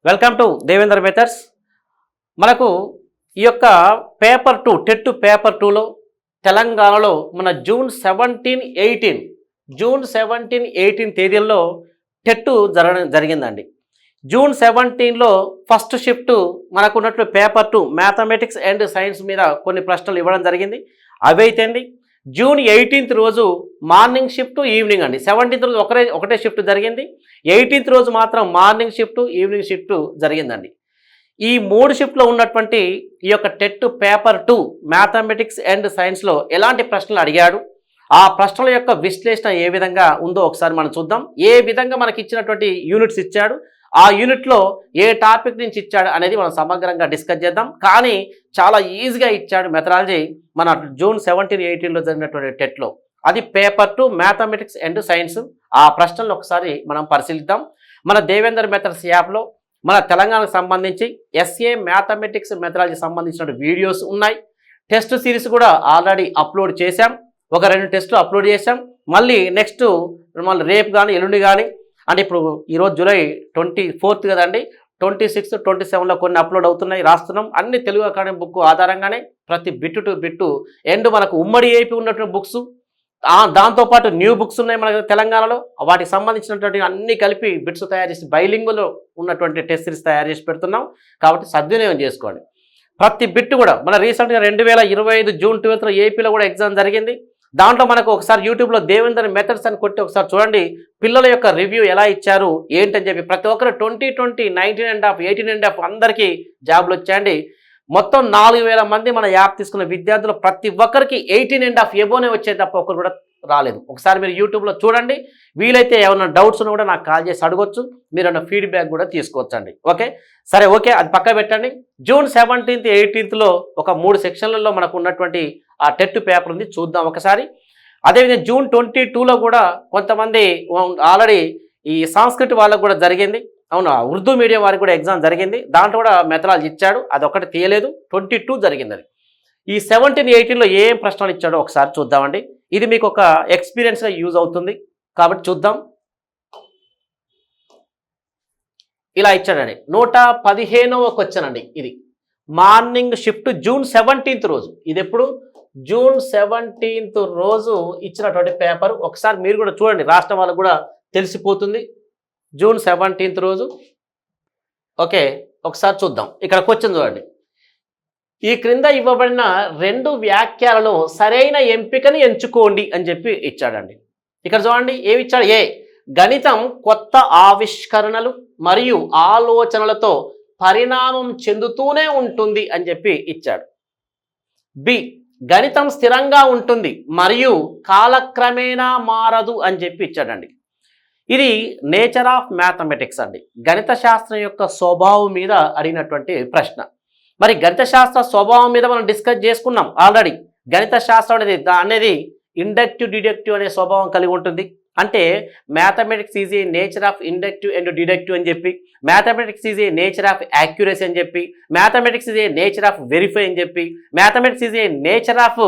Welcome to Devendra methods. మనకు ఈ యొక్క పేపర్ 2 టెట్ పేపర్ 2లో తెలంగాణలో మన జూన్ 17-18 తేదీల్లో టెట్ జరిగిందండి. జూన్ 17లో ఫస్ట్ షిఫ్ట్ మనకు ఉన్నట్లు పేపర్ 2 మ్యాథమెటిక్స్ అండ్ సైన్స్ మీద కొన్ని ప్రశ్నలు ఇవ్వడం జరిగింది. అవి అయితే అండి జూన్ 18th రోజు మార్నింగ్ షిఫ్ట్ ఈవినింగ్ అండి. 17th రోజు ఒకటే షిఫ్ట్ జరిగింది. 18th రోజు మాత్రం మార్నింగ్ షిఫ్ట్ ఈవినింగ్ షిఫ్ట్ జరిగిందండి. ఈ 3 షిఫ్ట్లో ఉన్నటువంటి ఈ యొక్క టెట్ పేపర్ 2 మ్యాథమెటిక్స్ అండ్ సైన్స్లో ఎలాంటి ప్రశ్నలు అడిగాడు, ఆ ప్రశ్నల యొక్క విశ్లేషణ ఏ విధంగా ఉందో ఒకసారి మనం చూద్దాం. ఏ విధంగా మనకి ఇచ్చినటువంటి యూనిట్స్ ఇచ్చాడు, ఆ యూనిట్లో ఏ టాపిక్ నుంచి ఇచ్చాడు అనేది మనం సమగ్రంగా డిస్కస్ చేద్దాం. కానీ చాలా ఈజీగా ఇచ్చాడు మెథడాలజీ మన జూన్ 17-18లో జరిగినటువంటి టెట్లో. అది పేపర్ 2 మ్యాథమెటిక్స్ అండ్ సైన్స్. ఆ ప్రశ్నలు ఒకసారి మనం పరిశీలిద్దాం. మన దేవేంద్ర మెథడ్స్ యాప్లో మన తెలంగాణకు సంబంధించి ఎస్ఏ మ్యాథమెటిక్స్ మెథడాలజీ సంబంధించిన వీడియోస్ ఉన్నాయి. టెస్ట్ సిరీస్ కూడా ఆల్రెడీ అప్లోడ్ చేశాం. ఒక 2 టెస్టులు అప్లోడ్ చేశాం. మళ్ళీ నెక్స్ట్ రేపు కానీ ఎల్లుండి కానీ అంటే ఇప్పుడు ఈరోజు జూలై 24th కదండి, 26, 27లో కొన్ని అప్లోడ్ అవుతున్నాయి, రాస్తున్నాం. అన్ని తెలుగు అకాడమీ బుక్ ఆధారంగానే ప్రతి బిట్టు టు బిట్టు అండ్ మనకు ఉమ్మడి ఏపీ ఉన్నటువంటి బుక్స్, దాంతోపాటు న్యూ బుక్స్ ఉన్నాయి మన తెలంగాణలో. వాటికి సంబంధించినటువంటి అన్ని కలిపి బిట్స్ తయారు చేసి బైలింగులో ఉన్నటువంటి టెస్ట్ సిరీస్ తయారు చేసి పెడుతున్నాం. కాబట్టి సద్వినియోగం చేసుకోండి. ప్రతి బిట్టు కూడా మన రీసెంట్గా 2025 జూన్ 12th ఏపీలో కూడా ఎగ్జామ్ జరిగింది. దాంట్లో మనకు ఒకసారి యూట్యూబ్లో దేవేంద్ర మెథడ్స్ అని కొట్టి ఒకసారి చూడండి, పిల్లల యొక్క రివ్యూ ఎలా ఇచ్చారు ఏంటని చెప్పి. ప్రతి ఒక్కరు 2020, 19.5, 18.5 అందరికీ జాబ్లు వచ్చాయండి. మొత్తం 4000 మంది మన యాప్ తీసుకున్న విద్యార్థులు ప్రతి ఒక్కరికి 18.5 ఎబోనే వచ్చేది తప్ప ఒక్కరు కూడా రాలేదు. ఒకసారి మీరు యూట్యూబ్లో చూడండి. వీలైతే ఏమైనా డౌట్స్ ఉన్నా కూడా నాకు కాల్ చేసి అడగొచ్చు. మీరు ఏమైనా ఫీడ్బ్యాక్ కూడా తీసుకోవచ్చండి. ఓకే సరే, ఓకే అది పక్క పెట్టండి. జూన్ 17th, 18thలో ఒక 3 సెక్షన్లలో మనకు ఉన్నటువంటి ఆ టెట్ పేపర్ ఉంది, చూద్దాం ఒకసారి. అదేవిధంగా జూన్ 22లో కూడా కొంతమంది ఆల్రెడీ ఈ సంస్కృతి వాళ్ళకు కూడా జరిగింది. అవునా, ఉర్దూ మీడియం వారికి కూడా ఎగ్జామ్ జరిగింది. దాంట్లో కూడా మెథడాలజీ ఇచ్చాడు, అదొకటి తీయలేదు. 22 జరిగింది అది. ఈ 17, 18లో ఏం ప్రశ్నలు ఇచ్చాడో ఒకసారి చూద్దామండి. ఇది మీకు ఒక ఎక్స్పీరియన్స్గా యూజ్ అవుతుంది కాబట్టి చూద్దాం. ఇలా ఇచ్చాడండి. 115వ క్వశ్చన్ అండి. ఇది మార్నింగ్ షిఫ్ట్ జూన్ 17th రోజు. ఇది ఎప్పుడు? జూన్ 17th రోజు ఇచ్చినటువంటి పేపర్. ఒకసారి మీరు కూడా చూడండి, రాష్ట్రం వాళ్ళకు కూడా తెలిసిపోతుంది. జూన్ 17th రోజు. ఓకే ఒకసారి చూద్దాం. ఇక్కడ క్వశ్చన్ చూడండి. ఈ క్రింద ఇవ్వబడిన 2 వ్యాఖ్యలలో సరైన ఎంపికని ఎంచుకోండి అని చెప్పి ఇచ్చాడండి. ఇక్కడ చూడండి ఏమి ఇచ్చాడు. ఏ, గణితం కొత్త ఆవిష్కరణలు మరియు ఆలోచనలతో పరిణామం చెందుతూనే ఉంటుంది అని చెప్పి ఇచ్చాడు. బి, గణితం స్థిరంగా ఉంటుంది మరియు కాలక్రమేణా మారదు అని చెప్పి ఇచ్చాడండి. ఇది నేచర్ ఆఫ్ మ్యాథమెటిక్స్ అండి, గణిత శాస్త్రం యొక్క స్వభావం మీద అడిగినటువంటి ప్రశ్న. మరి గణిత శాస్త్ర స్వభావం మీద మనం డిస్కస్ చేసుకున్నాం ఆల్రెడీ. గణిత శాస్త్రం అనేది ఇండక్టివ్ డిడక్టివ్ అనే స్వభావం కలిగి ఉంటుంది. అంటే mathematics is a nature of inductive and deductive అని చెప్పి, mathematics is a nature of accuracy అని చెప్పి, mathematics is a nature of verify అని చెప్పి, mathematics is a nature of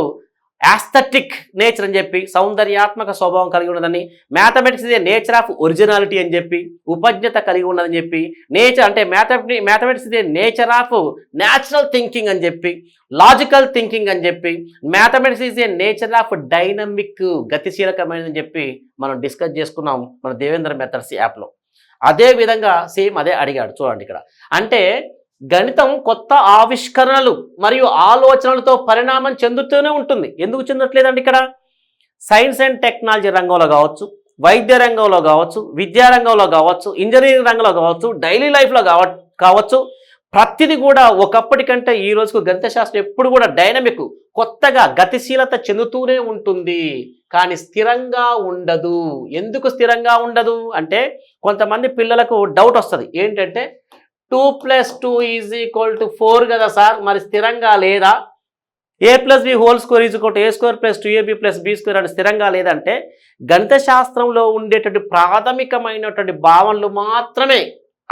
aesthetic nature అని చెప్పి, సౌందర్యాత్మక స్వభావం కలిగి ఉన్నదని, mathematics is a nature of originality అని చెప్పి, ఉపజ్ఞత కలిగి ఉన్నదని చెప్పి, నేచర్ అంటే mathematics is a nature of natural thinking అని చెప్పి, లాజికల్ థింకింగ్ అని చెప్పి, mathematics is a nature of dynamic గతిశీలకమైనదని చెప్పి మనం డిస్కస్ చేసుకున్నాం మన దేవేంద్ర మెథడ్స్ యాప్లో. అదే విధంగా సేమ్ అదే అడిగాడు చూడండి ఇక్కడ. అంటే గణితం కొత్త ఆవిష్కరణలు మరియు ఆలోచనలతో పరిణామం చెందుతూనే ఉంటుంది. ఎందుకు చెందట్లేదండి? ఇక్కడ సైన్స్ అండ్ టెక్నాలజీ రంగంలో కావచ్చు, వైద్య రంగంలో కావచ్చు, విద్యారంగంలో కావచ్చు, ఇంజనీరింగ్ రంగంలో కావచ్చు, డైలీ లైఫ్లో కావచ్చు, ప్రతిదీ కూడా ఒకప్పటి కంటే ఈ రోజుకు గణిత శాస్త్రం ఎప్పుడు కూడా డైనమిక్, కొత్తగా గతిశీలత చెందుతూనే ఉంటుంది, కానీ స్థిరంగా ఉండదు. ఎందుకు స్థిరంగా ఉండదు అంటే కొంతమంది పిల్లలకు డౌట్ వస్తుంది. ఏంటంటే 2 + 2 = 4 కదా సార్, మరి స్థిరంగా లేదా? a+b² a² + 2ab + b² అని స్థిరంగా లేదంటే గణిత శాస్త్రంలో ఉండేటువంటి ప్రాథమికమైనటువంటి భావనలు మాత్రమే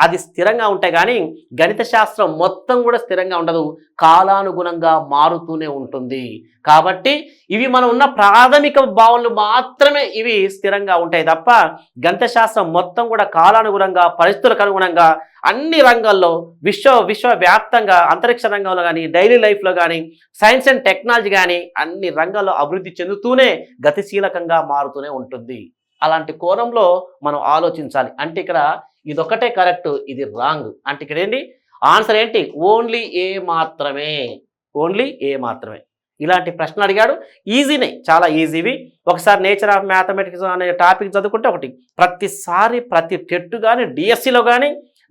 అది స్థిరంగా ఉంటాయి కానీ గణిత శాస్త్రం మొత్తం కూడా స్థిరంగా ఉండదు, కాలానుగుణంగా మారుతూనే ఉంటుంది. కాబట్టి ఇవి మనం ఉన్న ప్రాథమిక భావనలు మాత్రమే ఇవి స్థిరంగా ఉంటాయి తప్ప గణిత శాస్త్రం మొత్తం కూడా కాలానుగుణంగా పరిస్థితులకు అనుగుణంగా అన్ని రంగాల్లో విశ్వవ్యాప్తంగా అంతరిక్ష రంగంలో కానీ డైలీ లైఫ్లో కానీ సైన్స్ అండ్ టెక్నాలజీ కానీ అన్ని రంగాల్లో అభివృద్ధి చెందుతూనే గతిశీలకంగా మారుతూనే ఉంటుంది. అలాంటి కోణంలో మనం ఆలోచించాలి. అంటే ఇక్కడ ఇదొక్కటే కరెక్ట్, ఇది రాంగ్ అంటే ఇక్కడ ఏంటి ఆన్సర్ ఏంటి? ఓన్లీ ఏ మాత్రమే, ఓన్లీ ఏ మాత్రమే. ఇలాంటి ప్రశ్న అడిగాడు, ఈజీనే, చాలా ఈజీవి. ఒకసారి నేచర్ ఆఫ్ మ్యాథమెటిక్స్ అనే టాపిక్ చదువుకుంటే ఒకటి ప్రతిసారి ప్రతి టెట్ కానీ డిఎస్సిలో కానీ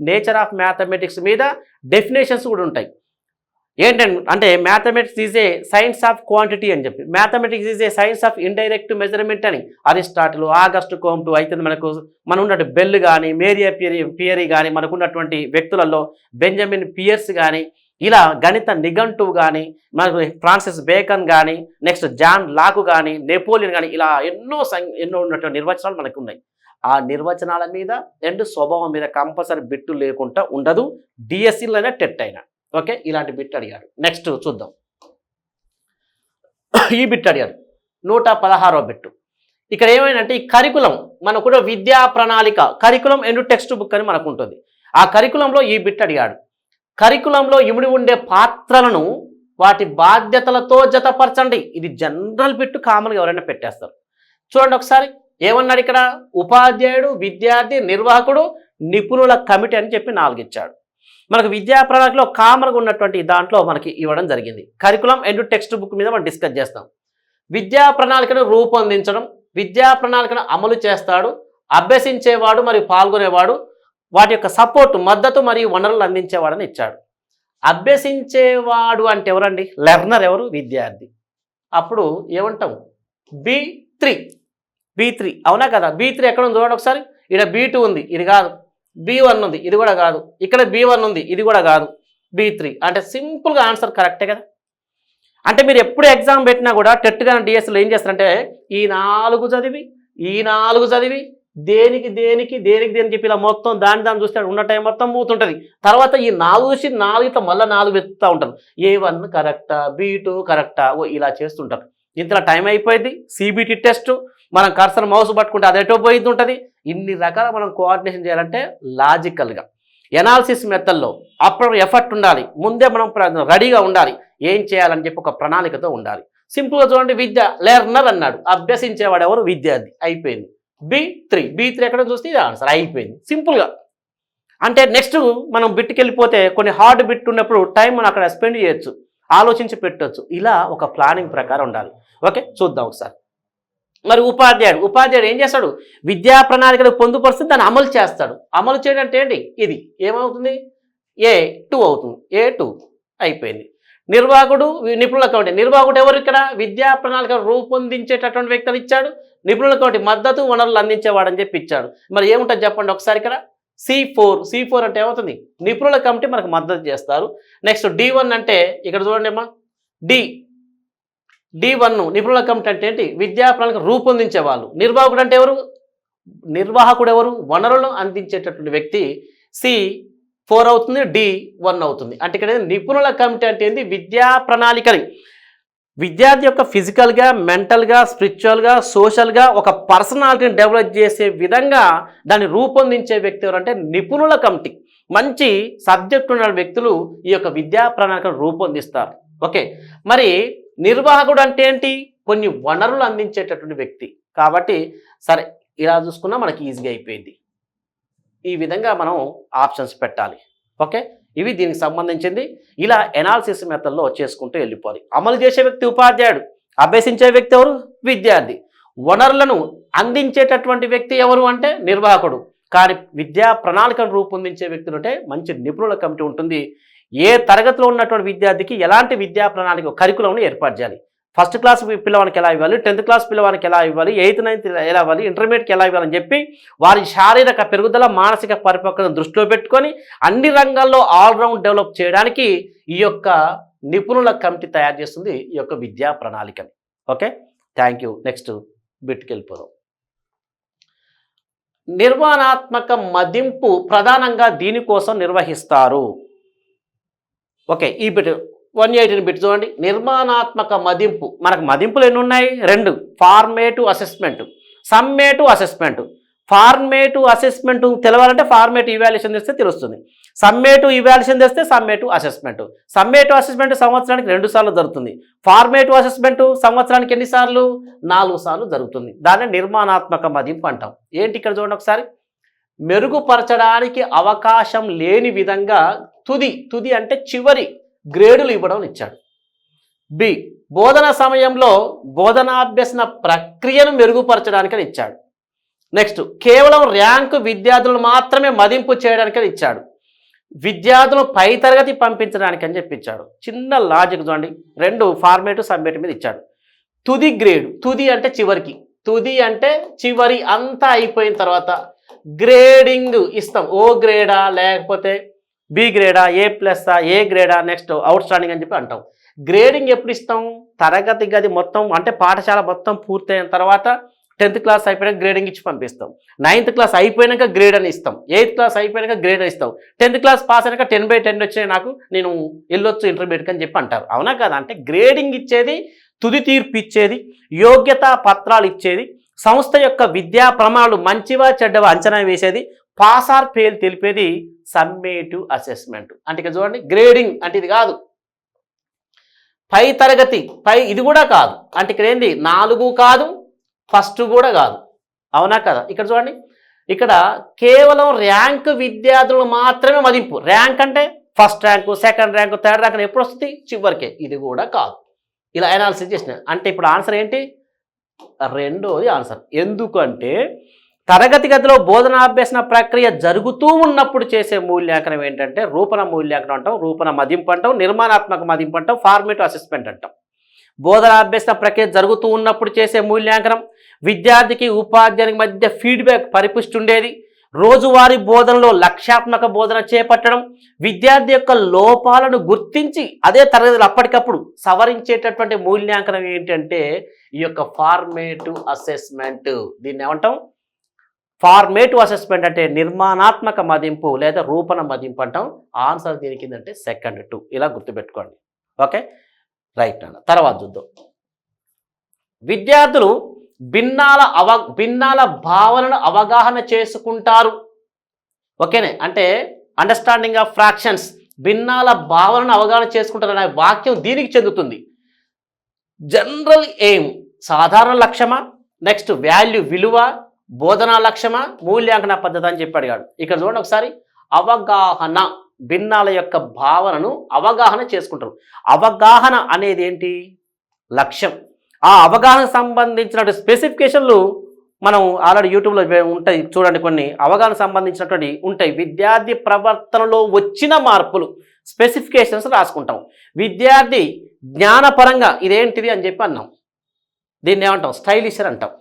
నేచర్ ఆఫ్ మ్యాథమెటిక్స్ మీద డెఫినేషన్స్ కూడా ఉంటాయి. ఏంటంటే mathematics is a science of quantity అని చెప్పి, mathematics is a science of indirect measurement అని అరిస్టాటిల్, ఆగస్టు కోమ్టు, అయితే మనం ఉన్నటువంటి బెల్ కానీ మేరియా పియరీ కానీ మనకున్నటువంటి వ్యక్తులలో బెంజమిన్ పియర్స్ కానీ ఇలా గణిత నిఘంటువు కానీ మనకు ఫ్రాన్సిస్ బేకన్ కానీ నెక్స్ట్ జాన్ లాకు కానీ నెపోలియన్ కానీ ఇలా ఎన్నో ఉన్నటువంటి నిర్వచనాలు మనకు ఉన్నాయి. ఆ నిర్వచనాల మీద అండ్ స్వభావం మీద కంపల్సరీ బిట్టు లేకుండా ఉండదు, డిఎస్సీలైనా టెట్ అయినా. ఓకే, ఇలాంటి బిట్ అడిగాడు. నెక్స్ట్ చూద్దాం. ఈ బిట్ అడిగాడు 116వ బిట్టు. ఇక్కడ ఏమైందంటే ఈ కరికులం మనకు కూడా విద్యా ప్రణాళిక కరికులం అండ్ టెక్స్ట్ బుక్ అని మనకు ఉంటుంది. ఆ కరికులంలో ఈ బిట్ అడిగాడు. కరికులంలో ఇమిడి ఉండే పాత్రలను వాటి బాధ్యతలతో జతపరచండి. ఇది జనరల్ బిట్టు, కామన్గా ఎవరైనా పెట్టేస్తారు. చూడండి ఒకసారి ఏమన్నాడు ఇక్కడ, ఉపాధ్యాయుడు, విద్యార్థి, నిర్వాహకుడు, నిపుణుల కమిటీ అని చెప్పి 4 ఇచ్చాడు. మనకు విద్యా ప్రణాళికలో కామన్గా ఉన్నటువంటి దాంట్లో మనకి ఇవ్వడం జరిగింది. కరికులం అండ్ టెక్స్ట్ బుక్ మీద మనం డిస్కస్ చేస్తాం. విద్యా ప్రణాళికను రూపొందించడం, విద్యా ప్రణాళికను అమలు చేస్తాడు, అభ్యసించేవాడు మరియు పాల్గొనేవాడు, వాటి యొక్క సపోర్టు, మద్దతు మరియు వనరులు అందించేవాడని ఇచ్చాడు. అభ్యసించేవాడు అంటే ఎవరండి? లెర్నర్ ఎవరు? విద్యార్థి. అప్పుడు ఏమంటాం? B3 అవునా కదా? B3 ఎక్కడ ఉంది చూడండి ఒకసారి. ఇక్కడ B2 ఉంది, ఇది కాదు. B1 ఉంది, ఇది కూడా కాదు. ఇక్కడ B1 ఉంది, ఇది కూడా కాదు. B3 అంటే సింపుల్గా ఆన్సర్ కరెక్టే కదా. అంటే మీరు ఎప్పుడు ఎగ్జామ్ పెట్టినా కూడా టెట్ కానీ డిఎస్లో ఏం చేస్తారంటే ఈ 4 చదివి దేనికి చెప్పి ఇలా మొత్తం దాన్ని చూస్తే ఉన్న టైం మొత్తం పోతుంటుంది. తర్వాత ఈ 4 చూసి 4తో మళ్ళీ 4 వెతుకుతూ ఉంటారు. A1 కరెక్టా, B2 కరెక్టా, ఇలా చేస్తుంటారు. ఇంతలో టైం అయిపోయింది. సిబిటి టెస్ట్ మనం కర్సర్ మౌస్ పట్టుకుంటే అది ఎటో పోయింది ఉంటుంది. ఇన్ని రకాల మనం కోఆర్డినేషన్ చేయాలంటే లాజికల్గా ఎనాలిసిస్ మెథడ్లో అప్పుడు ఎఫర్ట్ ఉండాలి. ముందే మనం రెడీగా ఉండాలి. ఏం చేయాలని చెప్పి ఒక ప్రణాళికతో ఉండాలి. సింపుల్గా చూడండి, లెర్నర్ అన్నాడు, అభ్యసించేవాడు ఎవరు? విద్యార్థి. అయిపోయింది. B3 ఎక్కడ చూస్తే ఇది ఆన్సర్ అయిపోయింది సింపుల్గా. అంటే నెక్స్ట్ మనం బిట్కి వెళ్ళిపోతే కొన్ని హార్డ్ బిట్ ఉన్నప్పుడు టైం మనం అక్కడ స్పెండ్ చేయొచ్చు, ఆలోచించి పెట్టవచ్చు. ఇలా ఒక ప్లానింగ్ ప్రకారం ఉండాలి. ఓకే, చూద్దాం ఒకసారి. మరి ఉపాధ్యాయుడు ఏం చేస్తాడు? విద్యా ప్రణాళికలు పొందుపరుస్తుంది, దాన్ని అమలు చేస్తాడు. అమలు చేయడం అంటే ఏంటి? ఇది ఏమవుతుంది? A2 అవుతుంది. A2 అయిపోయింది. నిర్వాహకుడు, నిపుణుల కమిటీ. నిర్వాహకుడు ఎవరు? ఇక్కడ విద్యా ప్రణాళిక రూపొందించేటటువంటి వ్యక్తిని ఇచ్చాడు. నిపుణుల కమిటీ మద్దతు, వనరులు అందించేవాడని చెప్పి ఇచ్చాడు. మరి ఏముంటుంది చెప్పండి ఒకసారి. ఇక్కడ C4 అంటే ఏమవుతుంది? నిపుణుల కమిటీ మనకు మద్దతు చేస్తారు. నెక్స్ట్ D1 అంటే ఇక్కడ చూడండి అమ్మా, D1 నిపుణుల కమిటీ అంటే ఏంటి? విద్యా ప్రణాళిక రూపొందించే వాళ్ళు. నిర్వాహకుడు అంటే ఎవరు? వనరులను అందించేటటువంటి వ్యక్తి. C4 అవుతుంది, D1 అవుతుంది. అంటే ఇక్కడ నిపుణుల కమిటీ అంటే ఏంటి? విద్యా ప్రణాళికని విద్యార్థి యొక్క ఫిజికల్గా, మెంటల్గా, స్పిరిచువల్గా, సోషల్గా ఒక పర్సనాలిటీని డెవలప్ చేసే విధంగా దాన్ని రూపొందించే వ్యక్తి ఎవరంటే నిపుణుల కమిటీ. మంచి సబ్జెక్ట్ ఉన్న వ్యక్తులు ఈ యొక్క విద్యా ప్రణాళికను రూపొందిస్తారు. ఓకే, మరి నిర్వాహకుడు అంటే ఏంటి? కొన్ని వనరులు అందించేటటువంటి వ్యక్తి. కాబట్టి సరే, ఇలా చూసుకున్నా మనకి ఈజీగా అయిపోయింది. ఈ విధంగా మనం ఆప్షన్స్ పెట్టాలి. ఓకే, ఇవి దీనికి సంబంధించింది. ఇలా ఎనాలిసిస్ మెథడ్లో చేసుకుంటూ వెళ్ళిపోవాలి. అమలు చేసే వ్యక్తి ఉపాధ్యాయుడు, అభ్యసించే వ్యక్తి ఎవరు? విద్యార్థి. వనరులను అందించేటటువంటి వ్యక్తి ఎవరు అంటే నిర్వాహకుడు. కానీ విద్యా ప్రణాళికను రూపొందించే వ్యక్తులు అంటే మంచి నిపుణుల కమిటీ ఉంటుంది. ఏ తరగతిలో ఉన్నటువంటి విద్యార్థికి ఎలాంటి విద్యా ప్రణాళిక కరికులంను ఏర్పాటు చేయాలి, ఫస్ట్ క్లాస్ పిల్లవానికి ఎలా ఇవ్వాలి, 10th క్లాస్ పిల్లవానికి ఎలా ఇవ్వాలి, 8th 9th ఎలా ఇవ్వాలి, ఇంటర్మీడియట్కి ఎలా ఇవ్వాలని చెప్పి వారి శారీరక పెరుగుదల, మానసిక పరిపక్వతను దృష్టిలో పెట్టుకొని అన్ని రంగాల్లో ఆల్రౌండ్ డెవలప్ చేయడానికి ఈ యొక్క నిపుణుల కమిటీ తయారు చేస్తుంది ఈ యొక్క విద్యా ప్రణాళికని. Okay, thank you. నెక్స్ట్ బిట్కి వెళ్ళిపోదాం. నిర్మాణాత్మక మదింపు ప్రధానంగా దీనికోసం నిర్వహిస్తారు. ఓకే, ఈ బిట్ 118 బిట్ చూడండి. నిర్మాణాత్మక మదింపు, మనకు మదింపులు ఎన్ని ఉన్నాయి? 2. Formative assessment, summative assessment. Formative assessment తెలవాలంటే ఫార్మేటివ్ ఇవాల్యుయేషన్ చేస్తే తెలుస్తుంది. సమ్మేటివ్ ఇవాల్యుయేషన్ చేస్తే సమ్మేటివ్ అసెస్మెంట్. సమ్మేటివ్ అసెస్మెంట్ సంవత్సరానికి 2 సార్లు జరుగుతుంది. ఫార్మేటివ్ అసెస్మెంట్ సంవత్సరానికి ఎన్నిసార్లు? 4 సార్లు జరుగుతుంది. దాన్ని నిర్మాణాత్మక మదింపు అంటాం. ఏంటి ఇక్కడ చూడండి ఒకసారి. మెరుగుపరచడానికి అవకాశం లేని విధంగా తుది అంటే చివరి గ్రేడులు ఇవ్వడం ఇచ్చాడు. బి, బోధన సమయంలో బోధనాభ్యసన ప్రక్రియను మెరుగుపరచడానికని ఇచ్చాడు. నెక్స్ట్, కేవలం ర్యాంకు విద్యార్థులను మాత్రమే మదింపు చేయడానికని ఇచ్చాడు. విద్యార్థులను పై తరగతి పంపించడానికని చెప్పించాడు. చిన్న లాజిక్ చూడండి. 2 ఫార్మేటివ్ సబ్మిట్ మీద ఇచ్చాడు. తుది గ్రేడ్, తుది అంటే చివరికి, తుది అంటే చివరి అంతా అయిపోయిన తర్వాత గ్రేడింగ్ ఇస్తాం. ఓ గ్రేడా లేకపోతే బి గ్రేడా, A+, ఏ గ్రేడా, నెక్స్ట్ అవుట్ స్టాండింగ్ అని చెప్పి అంటాం. గ్రేడింగ్ ఎప్పుడు ఇస్తాం? తరగతి గది మొత్తం అంటే పాఠశాల మొత్తం పూర్తయిన తర్వాత 10th క్లాస్ అయిపోయాక గ్రేడింగ్ ఇచ్చి పంపిస్తాం. 9th క్లాస్ అయిపోయాక గ్రేడ్ అని ఇస్తాం. 8th క్లాస్ అయిపోయాక గ్రేడ్ అని ఇస్తాం. 10th క్లాస్ పాస్ అయినాక 10/10 వచ్చినాయి నాకు, నేను వెళ్ళొచ్చు ఇంటర్మీడియట్ అని చెప్పి అంటారు. అవునా కదా? అంటే గ్రేడింగ్ ఇచ్చేది, తుది తీర్పు ఇచ్చేది, యోగ్యతా పత్రాలు ఇచ్చేది, సంస్థ యొక్క విద్యా ప్రమాణాలు మంచివా చెడ్డవా అంచనా వేసేది, పాస్ ఆర్ ఫెయిల్ తెలిపేది సమ్మేటివ్ అసెస్మెంట్. అంటే ఇక్కడ చూడండి, గ్రేడింగ్ అంటే ఇది కాదు. పై తరగతి ఇది కూడా కాదు. అంటే ఇక్కడ ఏంది? 4 కాదు, ఫస్ట్ కూడా కాదు. అవునా కదా? ఇక్కడ చూడండి, ఇక్కడ కేవలం ర్యాంక్ విద్యార్థులు మాత్రమే మదింపు. ర్యాంక్ అంటే first rank, second rank, third rank ఎప్పుడు వస్తుంది? చివరికే. ఇది కూడా కాదు. ఇలా అనాలిసిస్ చేసిన అంటే ఇప్పుడు ఆన్సర్ ఏంటి? రెండోది ఆన్సర్. ఎందుకంటే తరగతి గదిలో బోధనాభ్యసన ప్రక్రియ జరుగుతూ ఉన్నప్పుడు చేసే మూల్యాంకనం ఏంటంటే రూపణ మూల్యాంకనం అంటాం, రూపణ మదింపు అంటాం, నిర్మాణాత్మక మదింపు అంటాం, ఫార్మేటివ్ అసెస్మెంట్ అంటాం. బోధనాభ్యసన ప్రక్రియ జరుగుతూ ఉన్నప్పుడు చేసే మూల్యాంకనం, విద్యార్థికి ఉపాధ్యాయునికి మధ్య ఫీడ్బ్యాక్ పరిపుష్టి ఉండేది, రోజువారీ బోధనలో లక్ష్యాత్మక బోధన చేపట్టడం, విద్యార్థి యొక్క లోపాలను గుర్తించి అదే తరగతిలో అప్పటికప్పుడు సవరించేటటువంటి మూల్యాంకనం ఏంటంటే ఈ యొక్క ఫార్మేటివ్ అసెస్మెంట్. దీన్ని ఏమంటాం? ఫార్మేటివ్ అసెస్మెంట్ అంటే నిర్మాణాత్మక మదింపు లేదా రూపణ మదింపు అంటాం. ఆన్సర్ దీనికి ఏంటంటే సెకండ్ 2. ఇలా గుర్తుపెట్టుకోండి. ఓకే, రైట్ అన్న. తర్వాత చూద్దాం. విద్యార్థులు భిన్నాల భావనను అవగాహన చేసుకుంటారు. ఓకేనే, అంటే అండర్స్టాండింగ్ ఆఫ్ ఫ్రాక్షన్స్, భిన్నాల భావనను అవగాహన చేసుకుంటారు అనే వాక్యం దీనికి చెందుతుంది. జనరల్ ఎయిమ్ సాధారణ లక్ష్యమా, నెక్స్ట్ వాల్యూ విలువ, బోధనా లక్ష్యమా, మూల్యాంకన పద్ధతి అని చెప్పి అడిగాడు. ఇక్కడ చూడండి ఒకసారి. అవగాహన, భిన్నాల యొక్క భావనను అవగాహన చేసుకుంటారు. అవగాహన అనేది ఏంటి? లక్ష్యం. ఆ అవగాహనకు సంబంధించిన స్పెసిఫికేషన్లు మనం ఆల్రెడీ యూట్యూబ్లో ఉంటాయి చూడండి, కొన్ని అవగాహన సంబంధించినటువంటి ఉంటాయి. విద్యార్థి ప్రవర్తనలో వచ్చిన మార్పులు స్పెసిఫికేషన్స్ రాసుకుంటాం. విద్యార్థి జ్ఞానపరంగా ఇదేంటిది అని చెప్పి అన్నాం. దీన్ని ఏమంటాం? స్టైలిషర్ అంటాం.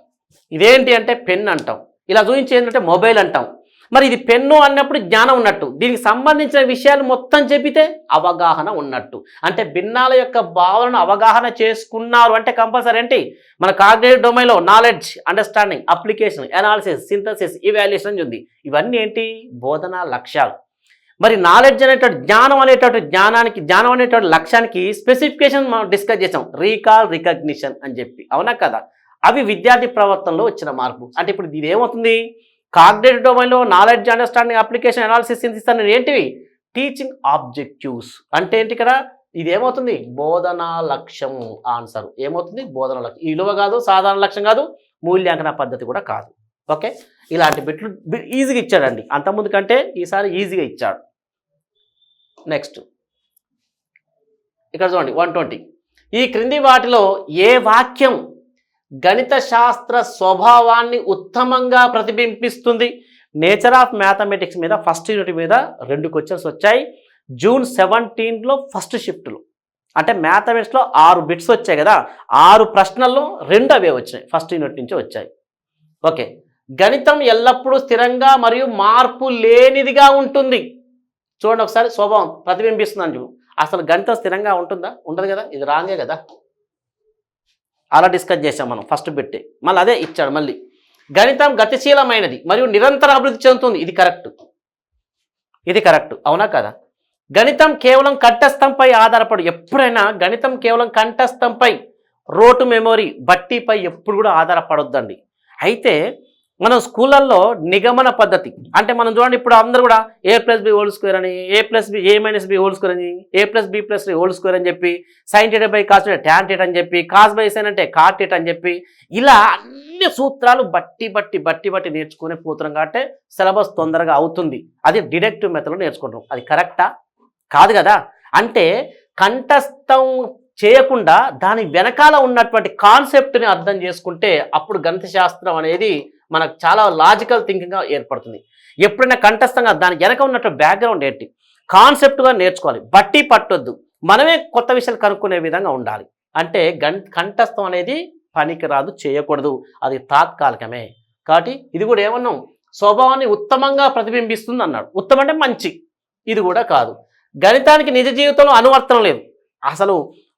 ఇదేంటి అంటే పెన్ అంటాం. ఇలా చూపించి ఏంటంటే మొబైల్ అంటాం. మరి ఇది పెన్ను అన్నప్పుడు జ్ఞానం ఉన్నట్టు, దీనికి సంబంధించిన విషయాలు మొత్తం చెప్పితే అవగాహన ఉన్నట్టు. అంటే భిన్నాల యొక్క భావనను అవగాహన చేసుకున్నారు అంటే కంపల్సరీ ఏంటి? మన కాగ్నిటివ్ డొమైన్లో knowledge, understanding, application, analysis, synthesis, evaluation ఉంది. ఇవన్నీ ఏంటి? బోధనా లక్ష్యాలు. మరి నాలెడ్జ్ అనేటువంటి జ్ఞానం అనేటువంటి లక్ష్యానికి స్పెసిఫికేషన్ మనం డిస్కస్ చేసాం. రీకాల్, రికగ్నిషన్ అని చెప్పి. అవునా కదా? అవి విద్యార్థి ప్రవర్తనలో వచ్చిన మార్పు. అంటే ఇప్పుడు ఇది ఏమవుతుంది? కాగ్నిటివ్ డొమైన్లో knowledge, understanding, application, analysis, synthesis అనేది ఏంటివి? Teaching objectives. అంటే ఏంటి ఇక్కడ? ఇది ఏమవుతుంది? బోధనా లక్ష్యం. ఆన్సర్ ఏమవుతుంది? బోధనా లక్ష్యం. ఈ విలువ కాదు, సాధారణ లక్ష్యం కాదు, మూల్యాంకన పద్ధతి కూడా కాదు. ఓకే, ఇలాంటి బిట్లు ఈజీగా ఇచ్చాడండి. అంతకుముందు కంటే ఈసారి ఈజీగా ఇచ్చాడు. నెక్స్ట్ ఇక్కడ చూడండి 120. ఈ క్రింది వాటిలో ఏ వాక్యం గణిత శాస్త్ర స్వభావాన్ని ఉత్తమంగా ప్రతిబింబిస్తుంది? నేచర్ ఆఫ్ మ్యాథమెటిక్స్ మీద ఫస్ట్ యూనిట్ మీద 2 క్వశ్చన్స్ వచ్చాయి. June 17లో ఫస్ట్ షిఫ్ట్లో. అంటే మ్యాథమెటిక్స్లో 6 బిట్స్ వచ్చాయి కదా, 6 ప్రశ్నల్లో 2 అవే వచ్చినాయి, ఫస్ట్ యూనిట్ నుంచి వచ్చాయి. ఓకే, గణితం ఎల్లప్పుడూ స్థిరంగా మరియు మార్పు లేనిదిగా ఉంటుంది. చూడండి ఒకసారి, స్వభావం ప్రతిబింబిస్తుందని చూడు. అసలు గణితం స్థిరంగా ఉంటుందా? ఉండదు కదా, ఇది రాంగే కదా. అలా డిస్కస్ చేసాం మనం ఫస్ట్ బిట్టే. మళ్ళీ అదే ఇచ్చాడు. మళ్ళీ గణితం గతిశీలమైనది మరియు నిరంతర అభివృద్ధి చెందుతుంది. ఇది కరెక్ట్ అవునా కదా? గణితం కేవలం కంఠస్థంపై ఆధారపడు. ఎప్పుడైనా గణితం కేవలం కంఠస్థంపై, రోటు మెమొరీ, బట్టీపై ఎప్పుడు కూడా ఆధారపడొద్దండి. అయితే మనం స్కూళ్ళల్లో నిగమన పద్ధతి అంటే మనం చూడండి, ఇప్పుడు అందరూ కూడా a+b² అని, a+b అని, a+b+c² అని చెప్పి, sin θ by cos θ tan θ అని చెప్పి, cos by sin అంటే cot θ అని చెప్పి, ఇలా అన్ని సూత్రాలు బట్టి నేర్చుకునే పోతున్నాం కాబట్టి సిలబస్ తొందరగా అవుతుంది. అది డిడక్టివ్ మెథడ్లో నేర్చుకుంటాం. అది కరెక్టా? కాదు కదా. అంటే కంఠస్థం చేయకుండా దాని వెనకాల ఉన్నటువంటి కాన్సెప్ట్ని అర్థం చేసుకుంటే అప్పుడు గణిత శాస్త్రం అనేది మనకు చాలా లాజికల్ థింకింగ్గా ఏర్పడుతుంది. ఎప్పుడైనా కంఠస్థంగా దాని వెనక ఉన్నటువంటి బ్యాక్గ్రౌండ్ ఏంటి కాన్సెప్ట్గా నేర్చుకోవాలి. బట్టి పట్టొద్దు, మనమే కొత్త విషయాలు కనుక్కునే విధంగా ఉండాలి. అంటే కంఠస్థం అనేది పనికి రాదు, చేయకూడదు, అది తాత్కాలికమే. కాబట్టి ఇది కూడా ఏమన్నాం, స్వభావాన్ని ఉత్తమంగా ప్రతిబింబిస్తుంది అన్నాడు. ఉత్తమం అంటే మంచి, ఇది కూడా కాదు. గణితానికి నిజ జీవితంలో అనువర్తనం లేదు. అసలు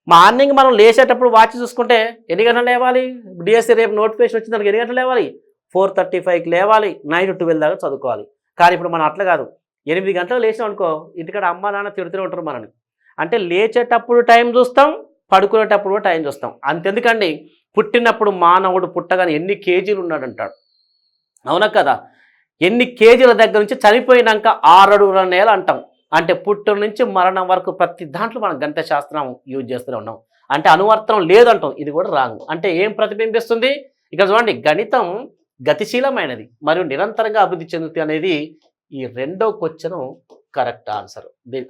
మార్నింగ్ మనం లేచేటప్పుడు వాచ్ చూసుకుంటే ఎన్ని గంటలు లేవాలి? డిఎస్సి రేపు నోటిఫికేషన్ వచ్చిన దానికి ఎన్ని గంటలు లేవాలి? 4:35కి లేవాలి, నైట్ 12 దాకా చదువుకోవాలి. కానీ ఇప్పుడు మనం అట్లా కాదు. 8 గంటలు లేచాం అనుకో, ఇంటికాడ అమ్మ నాన్న తిడుతూనే ఉంటారు మనని. అంటే లేచేటప్పుడు టైం చూస్తాం, పడుకునేటప్పుడు కూడా టైం చూస్తాం. అంతెందుకండి, పుట్టినప్పుడు మానవుడు పుట్టగానే ఎన్ని కేజీలు ఉన్నాడంటాడు. అవునా కదా? ఎన్ని కేజీల దగ్గర నుంచి చనిపోయినాక 6 అడుగుల నేల అంటాం. అంటే పుట్టుక నుంచి మరణం వరకు ప్రతి దాంట్లో మనం గణిత శాస్త్రం యూజ్ చేస్తూనే ఉన్నాం. అంటే అనువర్తనం లేదంటాం. ఇది కూడా రాంగ్. అంటే ఏం ప్రతిబింబిస్తుంది? ఇక్కడ చూడండి, గణితం గతిశీలమైనది మరియు నిరంతరంగా అభివృద్ధి చెందుతుంది అనేది ఈ రెండో క్వశ్చన్ కరెక్ట్ ఆన్సర్. దీని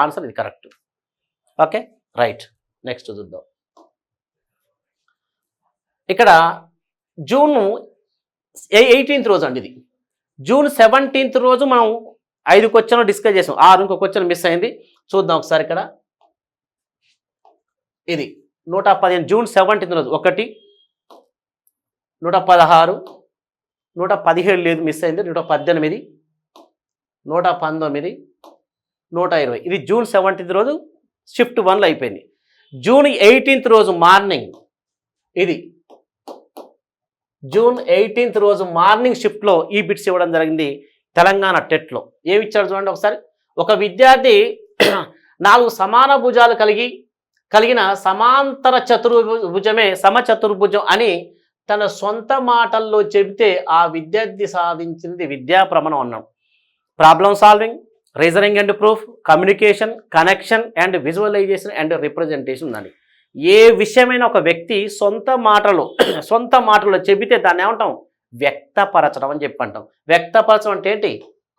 ఆన్సర్ ఇది కరెక్ట్. Okay right. నెక్స్ట్ చూద్దాం. ఇక్కడ జూన్ 18th రోజు అండి. ఇది జూన్ 17th రోజు మనం 5 క్వశ్చన్లు డిస్కస్ చేసాం. 6 ఇంకో క్వశ్చన్ మిస్ అయింది. చూద్దాం ఒకసారి. ఇక్కడ ఇది 115 జూన్ 17th రోజు 1, 116, 117 లేదు, మిస్ అయింది, 118, 119, 120. ఇది జూన్ 17th రోజు షిఫ్ట్ 1లో అయిపోయింది. జూన్ 18th రోజు మార్నింగ్, ఇది జూన్ 18th రోజు మార్నింగ్ షిఫ్ట్లో ఈ బిట్స్ ఇవ్వడం జరిగింది. తెలంగాణ టెట్లో ఏమి ఇచ్చాడు చూడండి ఒకసారి. ఒక విద్యార్థి 4 సమాన భుజాలు కలిగిన సమాంతర చతుర్భుజమే సమచతుర్భుజం అని తన సొంత మాటల్లో చెబితే ఆ విద్యార్థి సాధించింది విద్యా ప్రమాణం అన్నాం. Problem solving, reasoning and proof, communication, connection and visualisation and representation ఉందండి. ఏ విషయమైన ఒక వ్యక్తి సొంత మాటలో చెబితే దాన్ని ఏమంటాం? వ్యక్తపరచడం అని చెప్పి అంటాం. వ్యక్తపరచడం అంటే ఏంటి?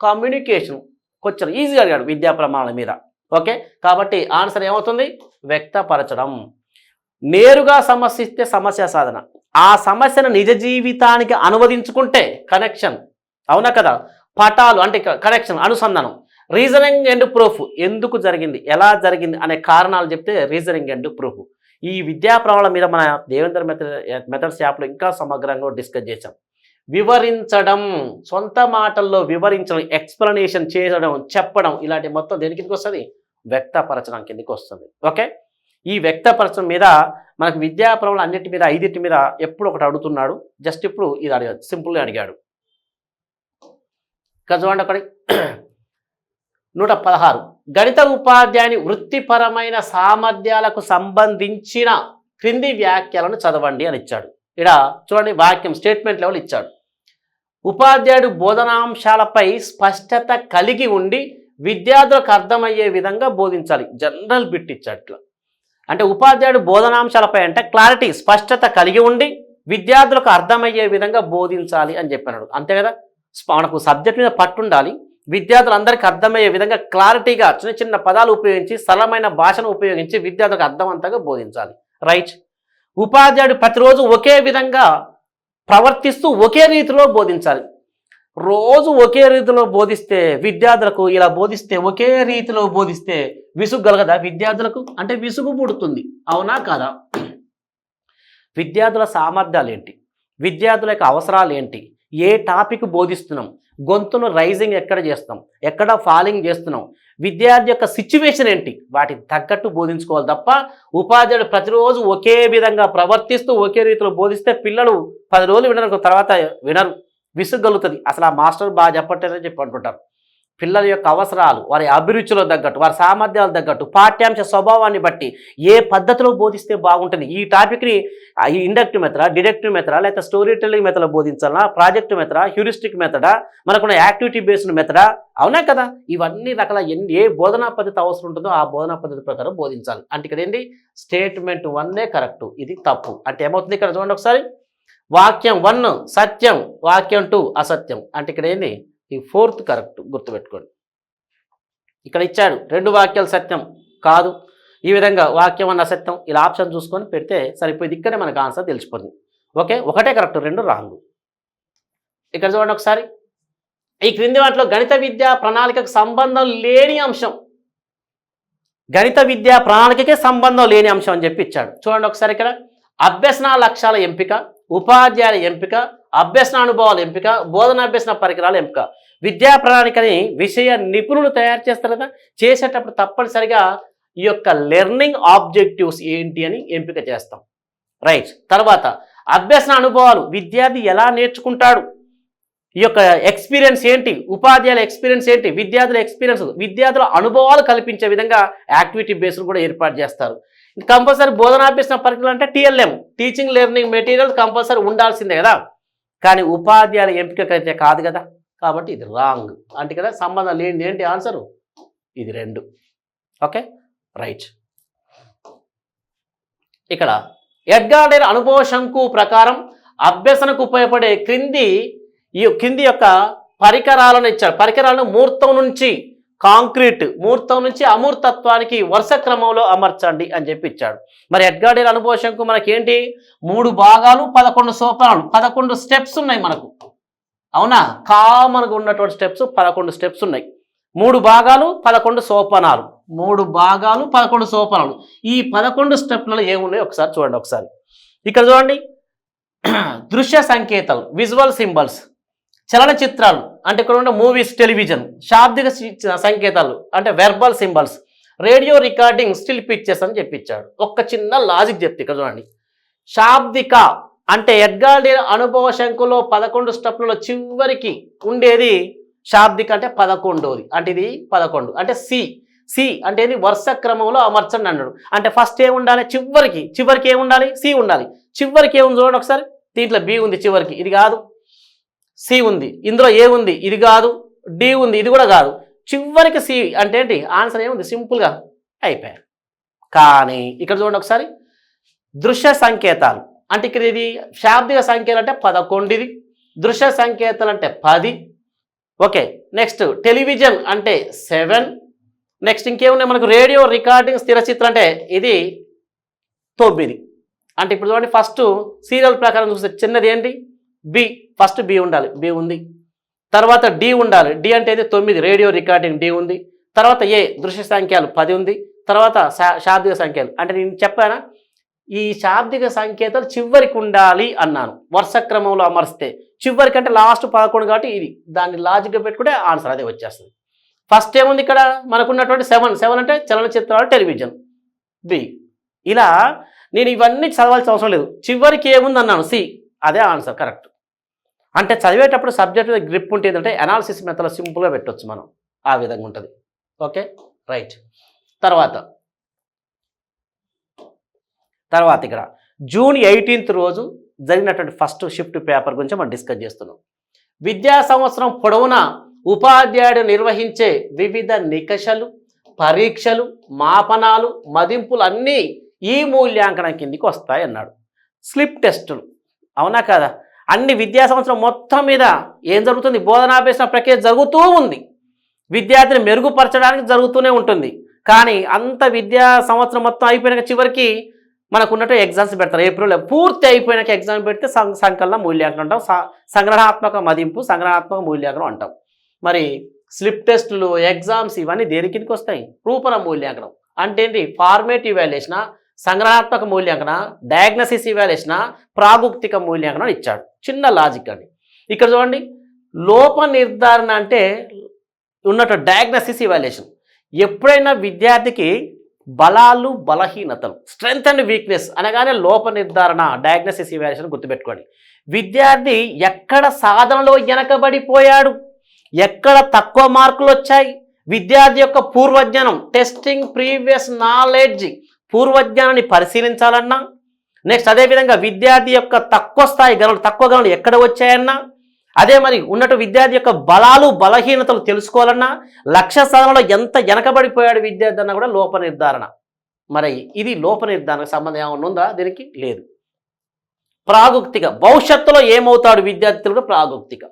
కమ్యూనికేషన్. కొంచెం ఈజీగా అడిగాడు విద్యా ప్రమాణాల మీద. ఓకే, కాబట్టి ఆన్సర్ ఏమవుతుంది? వ్యక్తపరచడం. నేరుగా సమస్య ఇస్తే సమస్య సాధన, ఆ సమస్యను నిజ జీవితానికి అనువదించుకుంటే కనెక్షన్. అవునా కదా? పటాలు అంటే కనెక్షన్, అనుసంధానం. రీజనింగ్ అండ్ ప్రూఫ్, ఎందుకు జరిగింది, ఎలా జరిగింది అనే కారణాలు చెప్తే రీజనింగ్ అండ్ ప్రూఫ్. ఈ విద్యా ప్రమాణాల మీద మన దేవేంద్ర మెథడ్స్ యాప్లో ఇంకా సమగ్రంగా డిస్కస్ చేసాం. వివరించడం, సొంత మాటల్లో వివరించడం, ఎక్స్ప్లెనేషన్ చేయడం, చెప్పడం, ఇలాంటి మొత్తం దేని కిందకి వస్తుంది? వ్యక్తపరచడం కిందకి వస్తుంది. ఓకే, ఈ వ్యక్తపరచడం మీద మనకు విద్యా ప్రమాణాలు అన్నిటి మీద 5 మీద ఎప్పుడు ఒకటి అడుగుతున్నాడు. జస్ట్ ఇప్పుడు ఇది అడిగాడు, సింపుల్గా అడిగాడు. చూడండి అక్కడి 116 గణిత ఉపాధ్యాయుని వృత్తిపరమైన సామర్థ్యాలకు సంబంధించిన క్రింది వ్యాఖ్యలను చదవండి అని ఇచ్చాడు. ఇక్కడ చూడండి, వాక్యం స్టేట్మెంట్ లెవెల్ ఇచ్చాడు. ఉపాధ్యాయుడు బోధనాంశాలపై స్పష్టత కలిగి ఉండి విద్యార్థులకు అర్థమయ్యే విధంగా బోధించాలి. జనరల్ బిట్ ఇచ్చాడు. ఇట్లా అంటే ఉపాధ్యాయుడు బోధనాంశాలపై అంటే క్లారిటీ, స్పష్టత కలిగి ఉండి విద్యార్థులకు అర్థమయ్యే విధంగా బోధించాలి అని చెప్పినాడు. అంతే కదా? మనకు సబ్జెక్ట్ మీద పట్టు ఉండాలి, విద్యార్థులందరికీ అర్థమయ్యే విధంగా క్లారిటీగా చిన్న చిన్న పదాలు ఉపయోగించి సరళమైన భాషను ఉపయోగించి విద్యార్థులకు అర్థవంతంగా బోధించాలి. రైట్. ఉపాధ్యాయుడు ప్రతిరోజు ఒకే విధంగా ప్రవర్తిస్తూ ఒకే రీతిలో బోధించాలి. రోజు ఒకే రీతిలో బోధిస్తే విద్యార్థులకు, ఇలా బోధిస్తే ఒకే రీతిలో బోధిస్తే విసుగు కలగదా విద్యార్థులకు? అంటే విసుగు పుడుతుంది. అవునా కాదా? విద్యార్థుల సామర్థ్యాలు ఏంటి, విద్యార్థుల యొక్క అవసరాలు ఏంటి, ఏ టాపిక్ బోధిస్తున్నాం, గొంతును రైజింగ్ ఎక్కడ చేస్తాం, ఎక్కడ ఫాలింగ్ చేస్తున్నాం, విద్యార్థి యొక్క సిచ్యువేషన్ ఏంటి, వాటికి తగ్గట్టు బోధించుకోవాలి తప్ప ఉపాధ్యాయుడు ప్రతిరోజు ఒకే విధంగా ప్రవర్తిస్తూ ఒకే రీతిలో బోధిస్తే పిల్లలు 10 రోజులు వినరు, తర్వాత వినరు, విసుగలుగుతుంది. అసలు ఆ మాస్టర్ బాగా చెప్పట్లేదని చెప్పి అంటుంటారు. పిల్లల యొక్క అవసరాలు, వారి అభిరుచులకు తగ్గట్టు, వారి సామర్థ్యాలకు తగ్గట్టు, పాఠ్యాంశ స్వభావాన్ని బట్టి ఏ పద్ధతిలో బోధిస్తే బాగుంటుంది. ఈ టాపిక్ని ఇండక్టివ్ మెథడా, డిడక్టివ్ మెథడా, లేకపోతే స్టోరీ టెల్లింగ్ మెథడ్లో బోధించాలా, ప్రాజెక్ట్ మెథడా, హ్యూరిస్టిక్ మెథడా, మనకున్న యాక్టివిటీ బేస్డ్ మెథడా, అవునా కదా? ఇవన్నీ రకాల ఏ బోధనా పద్ధతి అవసరం ఉంటుందో ఆ బోధనా పద్ధతి ప్రకారం బోధించాలి. అంటే ఇక్కడ ఏంటి, స్టేట్మెంట్ 1 కరెక్ట్, ఇది తప్పు. అంటే ఏమవుతుంది ఇక్కడ చూడండి ఒకసారి, వాక్యం 1 సత్యం, వాక్యం 2 అసత్యం. అంటే ఇక్కడ ఏంది, ఈ 4th కరెక్ట్, గుర్తుపెట్టుకోండి. ఇక్కడ ఇచ్చాడు 2 వాక్యాలు సత్యం కాదు, ఈ విధంగా వాక్యం 1 అసత్యం, ఇలా ఆప్షన్ చూసుకొని పెడితే సరిపోయింది. ఇక్కడే మనకు ఆన్సర్ తెలిసిపోతుంది. Okay, 1 correct, 2 wrong. ఇక్కడ చూడండి ఒకసారి, ఈ క్రింది వాటిలో గణిత విద్యా ప్రణాళికకు సంబంధం లేని అంశం, గణిత విద్యా ప్రణాళికకే సంబంధం లేని అంశం అని చెప్పి ఇచ్చాడు. చూడండి ఒకసారి, ఇక్కడ అభ్యసన లక్ష్యాల ఎంపిక, ఉపాధ్యాయుల ఎంపిక, అభ్యసన అనుభవాల ఎంపిక, బోధనాభ్యసన పరికరాల ఎంపిక. విద్యా ప్రణాళికని విషయ నిపుణులు తయారు చేస్తారు కదా, చేసేటప్పుడు తప్పనిసరిగా ఈ యొక్క లెర్నింగ్ ఆబ్జెక్టివ్స్ ఏంటి అని ఎంపిక చేస్తాం. రైట్. తర్వాత అభ్యసన అనుభవాలు, విద్యార్థి ఎలా నేర్చుకుంటాడు, ఈ యొక్క ఎక్స్పీరియన్స్ ఏంటి, ఉపాధ్యాయుల ఎక్స్పీరియన్స్ ఏంటి, విద్యార్థుల ఎక్స్పీరియన్స్, విద్యార్థుల అనుభవాలు కల్పించే విధంగా యాక్టివిటీ బేస్డ్ కూడా ఏర్పాటు చేస్తారు. కంపల్సరీ బోధనాభ్యసన పరికరాలు అంటే TLM, teaching learning materials compulsory ఉండాల్సిందే కదా, కానీ ఉపాధ్యాయుల ఎంపికైతే కాదు కదా, కాబట్టి ఇది రాంగ్. అంటే కదా సంబంధం లేనిది ఏంటి ఆన్సరు, ఇది 2. Okay, right. ఇక్కడ ఎడ్గార్ డేర్ అనుభవ శంకు ప్రకారం అభ్యసనకు ఉపయోగపడే క్రింది యొక్క పరికరాలను ఇచ్చాడు. పరికరాలను మూర్తం నుంచి కాంక్రీట్, మూర్తం నుంచి అమూర్తత్వానికి వరుస క్రమంలో అమర్చండి అని చెప్పి ఇచ్చాడు. మరి ఎడ్గార్ డేర్ అనుభవ శంకు మనకేంటి, 3 భాగాలు 11 సోపానాలు, 11 స్టెప్స్ ఉన్నాయి మనకు, అవునా? కామన్గా ఉన్నటువంటి స్టెప్స్ 11 స్టెప్స్ ఉన్నాయి. 3 భాగాలు 11 సోపానాలు, 3 భాగాలు 11 సోపానాలు. ఈ 11 స్టెప్లలో ఏమున్నాయి ఒకసారి చూడండి. ఒకసారి ఇక్కడ చూడండి, దృశ్య సంకేతాలు, విజువల్ సింబల్స్, చలనచిత్రాలు అంటే ఇక్కడ ఉన్న మూవీస్, టెలివిజన్, శాబ్దిక సంకేతాలు అంటే verbal symbols, radio recording, still pictures అని చెప్పించాడు. ఒక్క చిన్న లాజిక్ చెప్తే ఇక్కడ చూడండి, శాబ్దిక అంటే ఎడ్గార్ డేర్ అనుభవ శంకులో 11 స్టెప్లలో చివరికి ఉండేది శాబ్దిక అంటే 11వది, అంటే ఇది 11 అంటే సి అంటే ఇది వరుస క్రమంలో అమర్చండి అన్నాడు. అంటే ఫస్ట్ ఏమి ఉండాలి, చివరికి ఏమి ఉండాలి, సి ఉండాలి. చివరికి ఏముంది చూడండి ఒకసారి, దీంట్లో బి ఉంది, చివరికి ఇది కాదు, సి ఉంది, ఇందులో ఏ ఉంది, ఇది కాదు, డి ఉంది, ఇది కూడా కాదు, చివరికి సి అంటే ఏంటి ఆన్సర్ ఏముంది, సింపుల్గా అయిపోయారు. కానీ ఇక్కడ చూడండి ఒకసారి, దృశ్య సంకేతాలు అంటే ఇక్కడ ఇది శాబ్దిక సంఖ్యలు అంటే 11, ఇది దృశ్య సంకేతాలు అంటే 10. ఓకే, నెక్స్ట్ టెలివిజన్ అంటే 7. నెక్స్ట్ ఇంకేమున్నాయి మనకు, రేడియో రికార్డింగ్ స్థిరచిత్రం అంటే ఇది 9. అంటే ఇప్పుడు చూడండి, ఫస్ట్ సీరియల్ ప్రకారం చూస్తే చిన్నది ఏంటి, బి, ఫస్ట్ బి ఉండాలి, బి ఉంది. తర్వాత డి ఉండాలి, డి అంటే ఇది 9, రేడియో రికార్డింగ్ డి ఉంది. తర్వాత ఏ, దృశ్య సంఖ్యలు 10 ఉంది. తర్వాత శాబ్దిక సంఖ్యలు అంటే నేను చెప్పానా, ఈ శాబ్దిక సంకేతాలు చివరికి ఉండాలి అన్నాను. వరుస క్రమంలో అమర్స్తే చివరికి అంటే లాస్ట్ 11 కాబట్టి ఇది, దాన్ని లాజిక్గా పెట్టుకుంటే ఆన్సర్ అదే వచ్చేస్తుంది. ఫస్ట్ ఏముంది ఇక్కడ మనకున్నటువంటి 7 అంటే చలనచిత్రాలు, టెలివిజన్, బి. ఇలా నేను ఇవన్నీ చదవాల్సిన అవసరం లేదు, చివరికి ఏముంది అన్నాను, సి, అదే ఆన్సర్ కరెక్ట్. అంటే చదివేటప్పుడు సబ్జెక్ట్ మీద గ్రిప్ ఉంటే ఏంటంటే అనాలిసిస్ మెథడ్లో సింపుల్గా పెట్టవచ్చు మనం, ఆ విధంగా ఉంటుంది. Okay, right. తర్వాత ఇక్కడ జూన్ 18th రోజు జరిగినటువంటి ఫస్ట్ షిఫ్ట్ పేపర్ గురించి మనం డిస్కస్ చేస్తున్నాం. విద్యా సంవత్సరం పొడవునా ఉపాధ్యాయుడు నిర్వహించే వివిధ నికషలు, పరీక్షలు, మాపనాలు, మదింపులు అన్నీ ఈ మూల్యాంకనం కిందికి వస్తాయి అన్నాడు. స్లిప్ టెస్టులు, అవునా కదా? అన్ని విద్యా సంవత్సరం మొత్తం మీద ఏం జరుగుతుంది, బోధనాభ్యసన ప్రక్రియ జరుగుతూ ఉంది, విద్యార్థిని మెరుగుపరచడానికి జరుగుతూనే ఉంటుంది. కానీ అంత విద్యా సంవత్సరం మొత్తం అయిపోయినాక చివరికి మనకు ఉన్నట్టు ఎగ్జామ్స్ పెడతారు. ఏప్రిల్ పూర్తి అయిపోయినాక ఎగ్జామ్ పెడితే సంకలన మూల్యాంకనం అంటాం, సంగ్రహాత్మక మదింపు, సంగ్రహాత్మక మూల్యాంకనం అంటాం. మరి స్లిప్ టెస్టులు, ఎగ్జామ్స్ ఇవన్నీ దేని కిందకి వస్తాయి, రూపణ మూల్యాంకనం అంటే ఏంటి, ఫార్మేటివ్ ఇవాల్యుయేషన్, సంగ్రహాత్మక మూల్యాంకన, డయాగ్నసిస్ ఇవాల్యుయేషన్, ప్రాగుక్తిక మూల్యాంకనం ఇచ్చాడు. చిన్న లాజిక్ అండి. ఇక్కడ చూడండి, లోప నిర్ధారణ అంటే ఉన్నట్టు డయాగ్నసిస్ ఇవాల్యుయేషన్, ఎప్పుడైనా విద్యార్థికి బలాలు బలహీనతలు స్ట్రెంగ్త్ అండ్ వీక్నెస్ అనగానే లోప నిర్ధారణ డయాగ్నోసిస్ ఇవాల్యుయేషన్ గుర్తుపెట్టుకోండి. విద్యార్థి ఎక్కడ సాధనలో వెనకబడిపోయాడు, ఎక్కడ తక్కువ మార్కులు వచ్చాయి, విద్యార్థి యొక్క పూర్వజ్ఞానం టెస్టింగ్ ప్రీవియస్ నాలెడ్జ్ పూర్వజ్ఞానాన్ని పరిశీలించాలన్నా, నెక్స్ట్ అదేవిధంగా విద్యార్థి యొక్క తక్కువ స్థాయి తక్కువ గణాలు ఎక్కడ వచ్చాయన్నా, అదే మరి ఉన్నట్టు విద్యార్థి యొక్క బలాలు బలహీనతలు తెలుసుకోవాలన్నా, లక్ష్య సాధనలో ఎంత వెనకబడిపోయాడు విద్యార్థి అన్నా కూడా లోప నిర్ధారణ. మరి ఇది లోప నిర్ధారణకు సంబంధం ఏమైనా ఉందా? దీనికి లేదు. ప్రాగుక్తిక భవిష్యత్తులో ఏమవుతాడు విద్యార్థులు కూడా ప్రాగుక్తిక.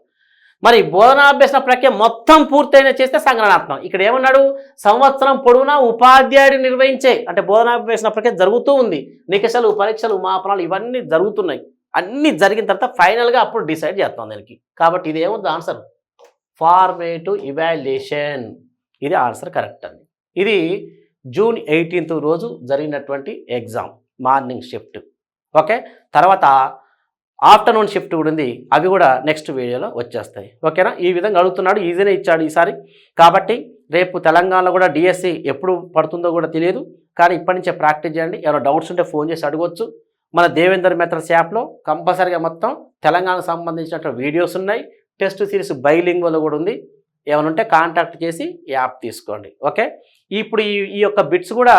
మరి బోధనాభ్యసన ప్రక్రియ మొత్తం పూర్తయిన చేస్తే సంగ్రహణాత్మకం. ఇక్కడ ఏమన్నాడు, సంవత్సరం పొడవునా ఉపాధ్యాయుడు నిర్వహించే అంటే బోధనాభ్యసన ప్రక్రియ జరుగుతూ ఉంది, నికషాలు పరీక్షలు మాపనాలు ఇవన్నీ జరుగుతున్నాయి. అన్నీ జరిగిన తర్వాత ఫైనల్గా అప్పుడు డిసైడ్ చేస్తాం దానికి. కాబట్టి ఇది ఏముంది ఆన్సర్, ఫార్మేటివ్ ఇవాల్యుయేషన్. ఇది ఆన్సర్ కరెక్ట్ అండి. ఇది జూన్ 18th రోజు జరిగినటువంటి ఎగ్జామ్ మార్నింగ్ షిఫ్ట్. ఓకే, తర్వాత ఆఫ్టర్నూన్ షిఫ్ట్ కూడా ఉంది, అవి కూడా నెక్స్ట్ వీడియోలో వచ్చేస్తాయి. ఓకేనా, ఈ విధంగా అడుగుతున్నాడు, ఈజీనే ఇచ్చాడు ఈసారి. కాబట్టి రేపు తెలంగాణలో కూడా డిఎస్సి ఎప్పుడు పడుతుందో కూడా తెలియదు, కానీ ఇప్పటి నుంచే ప్రాక్టీస్ చేయండి. ఎవరో డౌట్స్ ఉంటే ఫోన్ చేసి అడగవచ్చు. మన దేవేందర్ మెథడ్స్ యాప్లో కంపల్సరీగా మొత్తం తెలంగాణకు సంబంధించినటువంటి వీడియోస్ ఉన్నాయి. టెస్ట్ సిరీస్ బైలింగ్లో కూడా ఉంది. ఏమైనా ఉంటే కాంటాక్ట్ చేసి యాప్ తీసుకోండి. ఓకే, ఇప్పుడు ఈ యొక్క బిట్స్ కూడా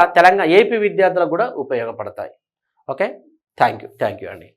ఏపీ విద్యార్థులకు కూడా ఉపయోగపడతాయి. ఓకే, థ్యాంక్ యూ అండి.